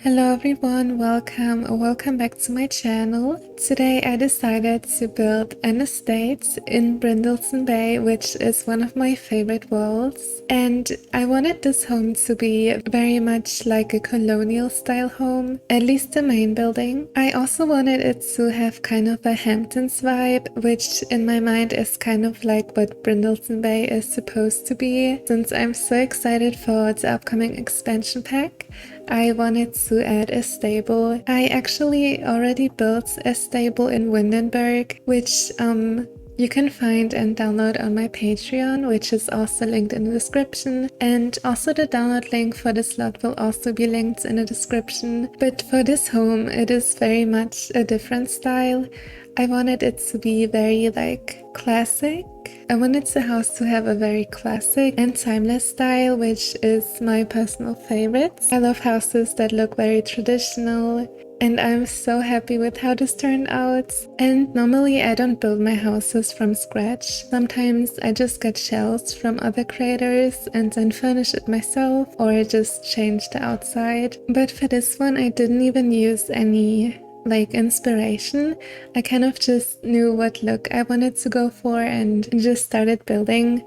Hello everyone, welcome back to my channel. Today I decided to build an estate in Brindleton Bay, which is one of my favorite worlds. And I wanted this home to be very much like a colonial style home, at least the main building. I also wanted it to have kind of a Hamptons vibe, which in my mind is kind of like what Brindleton Bay is supposed to be. Since I'm so excited for the upcoming expansion pack, I wanted to add a stable. I actually already built a stable in Windenburg, which you can find and download on my Patreon, which is also linked in the description. And also the download link for this lot will also be linked in the description. But for this home, it is very much a different style. I wanted it to be very like classic. I wanted the house to have a very classic and timeless style, which is my personal favorite. I love houses that look very traditional, and I'm so happy with how this turned out. And normally I don't build my houses from scratch. Sometimes I just get shells from other creators and then furnish it myself, or just change the outside. But for this one I didn't even use any inspiration. I kind of just knew what look I wanted to go for and just started building.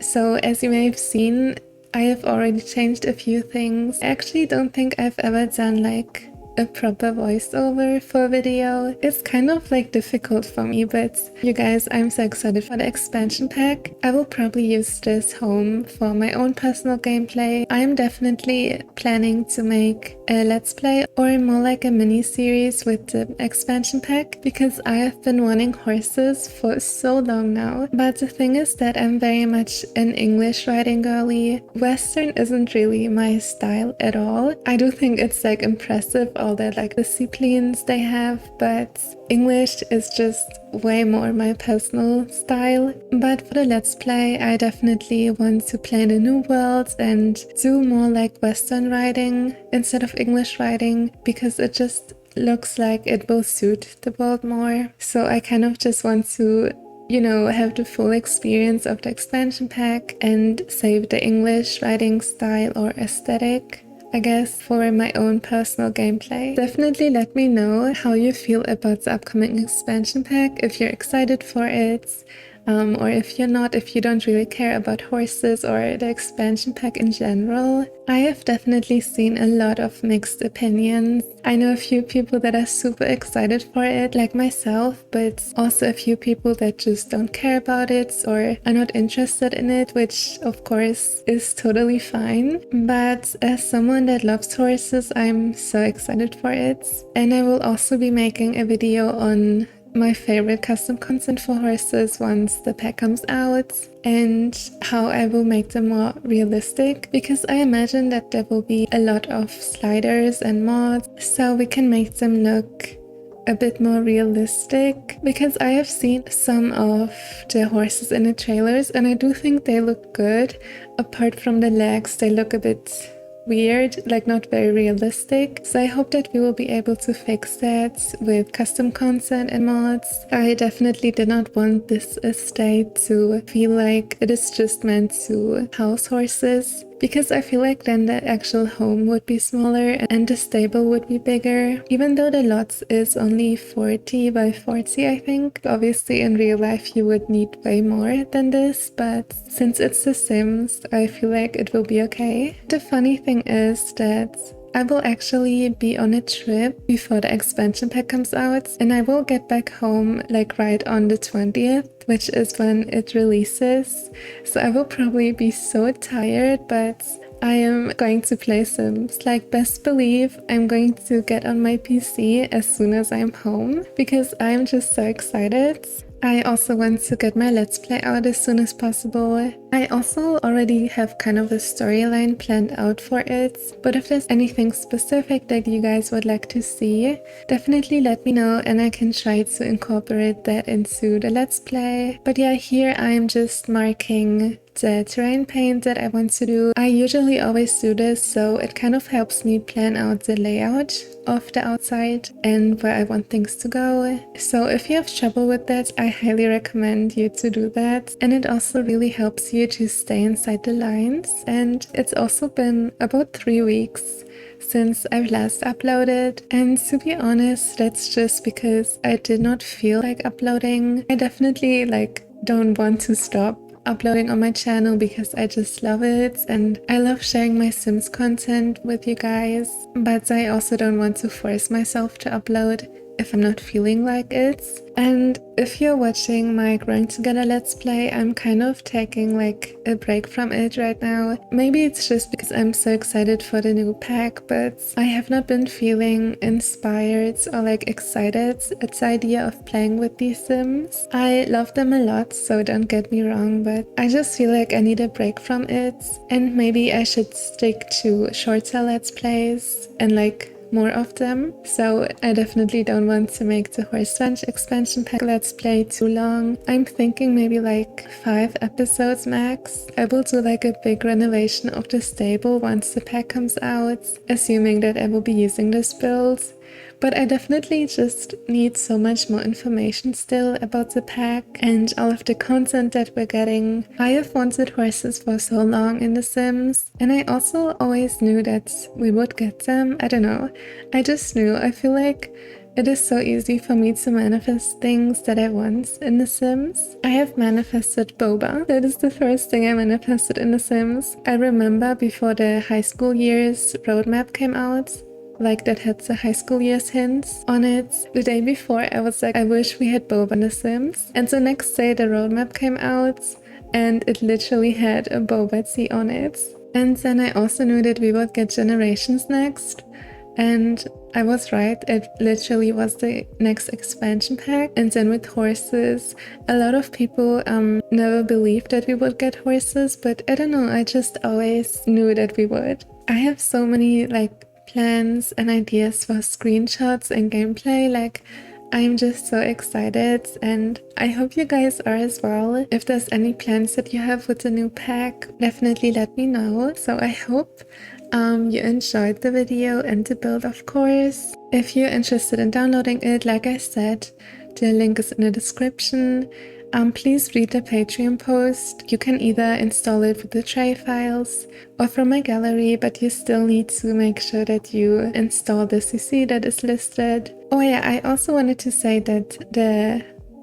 So as you may have seen, I have already changed a few things. I actually don't think I've ever done like a proper voiceover for video. It's kind of difficult for me, but you guys, I'm so excited for the expansion pack. I will probably use this home for my own personal gameplay. I'm definitely planning to make a let's play or more like a mini series with the expansion pack, because I have been wanting horses for so long now. But the thing is that I'm very much an English writing girly. Western isn't really my style at all. I do think it's impressive, all the disciplines they have, but English is just way more my personal style. But for the let's play, I definitely want to play in a new world and do more Western writing instead of English writing, because it just looks like it will suit the world more. So I kind of just want to have the full experience of the expansion pack and save the English writing style or aesthetic, I guess, for my own personal gameplay. Definitely let me know how you feel about the upcoming expansion pack, if you're excited for it, or if you're not, if you don't really care about horses or the expansion pack in general. I have definitely seen a lot of mixed opinions. I know a few people that are super excited for it, like myself, but also a few people that just don't care about it or are not interested in it, which of course is totally fine. But as someone that loves horses, I'm so excited for it. And I will also be making a video on my favorite custom content for horses once the pack comes out, and how I will make them more realistic, because I imagine that there will be a lot of sliders and mods, so we can make them look a bit more realistic. Because I have seen some of the horses in the trailers and I do think they look good. Apart from the legs, they look a bit weird, not very realistic. So I hope that we will be able to fix that with custom content and mods. I definitely did not want this estate to feel like it is just meant to house horses, because I feel like then the actual home would be smaller and the stable would be bigger. Even though the lot is only 40 by 40, I think. Obviously in real life you would need way more than this, but since it's The Sims, I feel like it will be okay. The funny thing is that I will actually be on a trip before the expansion pack comes out, and I will get back home right on the 20th, which is when it releases. So I will probably be so tired, but I am going to play Sims. Best believe I'm going to get on my PC as soon as I'm home, because I'm just so excited. I also want to get my let's play out as soon as possible. I also already have kind of a storyline planned out for it, but if there's anything specific that you guys would like to see, definitely let me know and I can try to incorporate that into the let's play. But yeah, here I'm just marking the terrain paint that I want to do. I usually always do this, so it kind of helps me plan out the layout of the outside and where I want things to go. So if you have trouble with that, I highly recommend you to do that. And it also really helps you to stay inside the lines. And it's also been about 3 weeks since I've last uploaded, and to be honest, that's just because I did not feel like uploading. I definitely don't want to stop uploading on my channel because I just love it and I love sharing my Sims content with you guys, but I also don't want to force myself to upload if I'm not feeling like it. And if you're watching my Growing Together Let's Play, I'm kind of taking a break from it right now. Maybe it's just because I'm so excited for the new pack, but I have not been feeling inspired or excited at the idea of playing with these Sims. I love them a lot, so don't get me wrong, but I just feel like I need a break from it, and maybe I should stick to shorter Let's Plays and more of them. So I definitely don't want to make the Horse Ranch expansion pack Let's Play too long. I'm thinking maybe 5 episodes max. I will do a big renovation of the stable once the pack comes out, assuming that I will be using this build. But I definitely just need so much more information still about the pack and all of the content that we're getting. I have wanted horses for so long in The Sims, and I also always knew that we would get them. I don't know. I just knew. I feel like it is so easy for me to manifest things that I want in The Sims. I have manifested boba. That is the first thing I manifested in The Sims. I remember before the high school years roadmap came out, that had the high school years hints on it. The day before, I was like, I wish we had boba in The Sims. And the next day, the roadmap came out, and it literally had a boba tea on it. And then I also knew that we would get generations next. And I was right, it literally was the next expansion pack. And then with horses, a lot of people never believed that we would get horses, but I don't know, I just always knew that we would. I have so many plans and ideas for screenshots and gameplay. I'm just so excited, and I hope you guys are as well. If there's any plans that you have with the new pack, definitely let me know. So I hope you enjoyed the video and the build, of course. If you're interested in downloading it, like I said, the link is in the description. Please read the Patreon post. You can either install it with the tray files or from my gallery, but you still need to make sure that you install the CC that is listed. Oh yeah, I also wanted to say that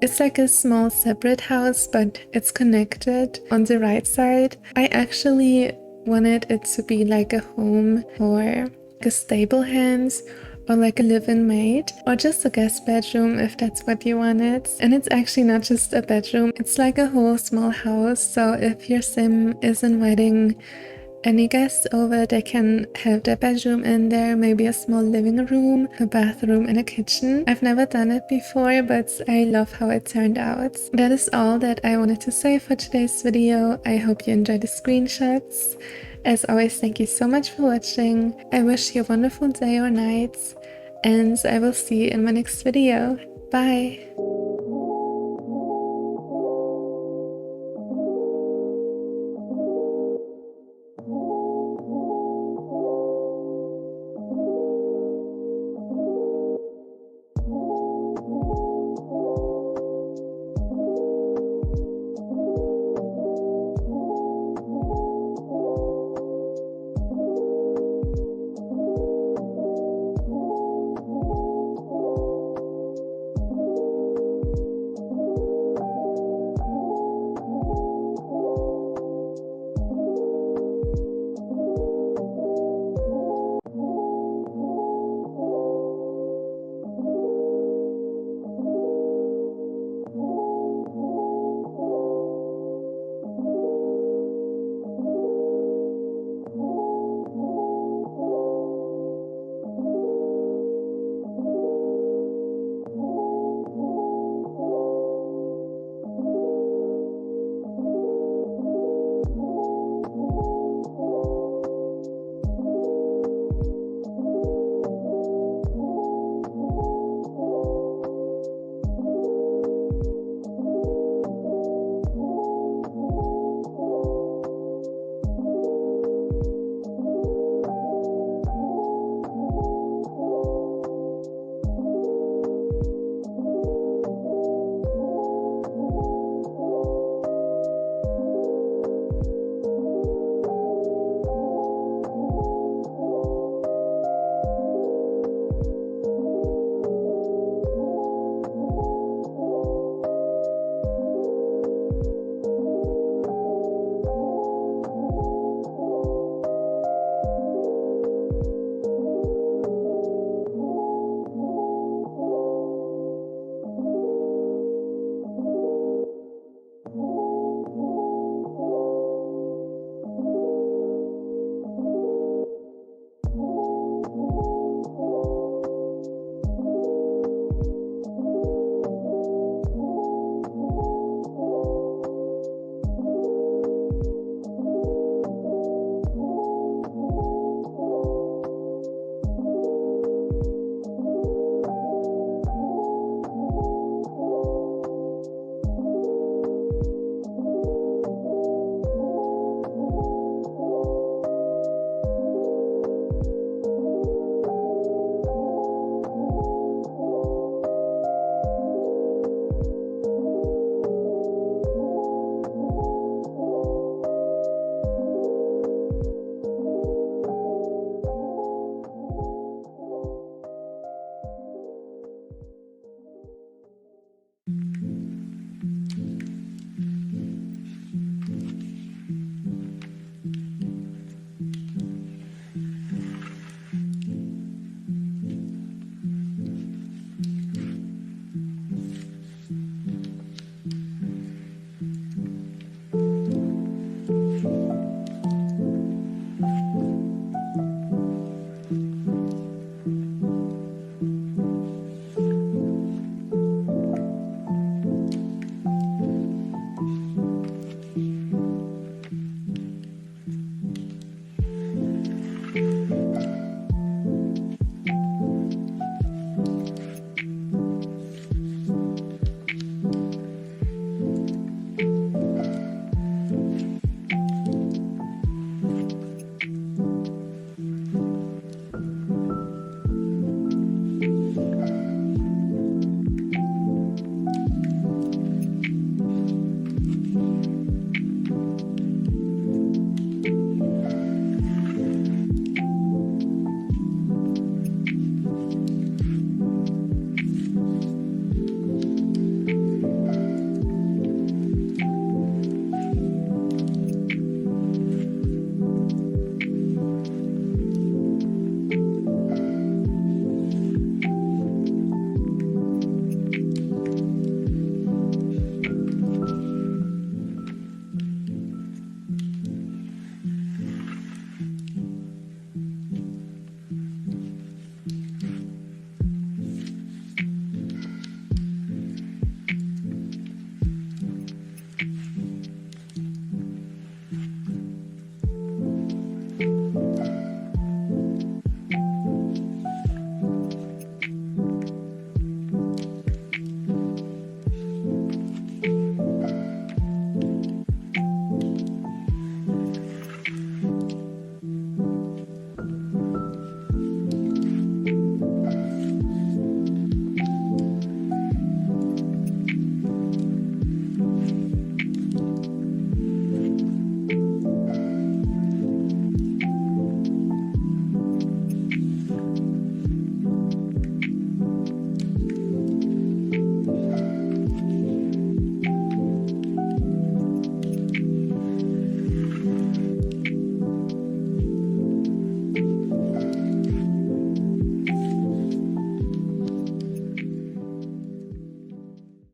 it's a small separate house, but it's connected on the right side. I actually wanted it to be a home for a stable hands, or a live-in maid, or just a guest bedroom if that's what you wanted. And it's actually not just a bedroom, it's a whole small house, so if your sim is inviting any guests over, they can have their bedroom in there, maybe a small living room, a bathroom, and a kitchen. I've never done it before, but I love how it turned out. That is all that I wanted to say for today's video. I hope you enjoyed the screenshots. As always, thank you so much for watching. I wish you a wonderful day or night, and I will see you in my next video. Bye!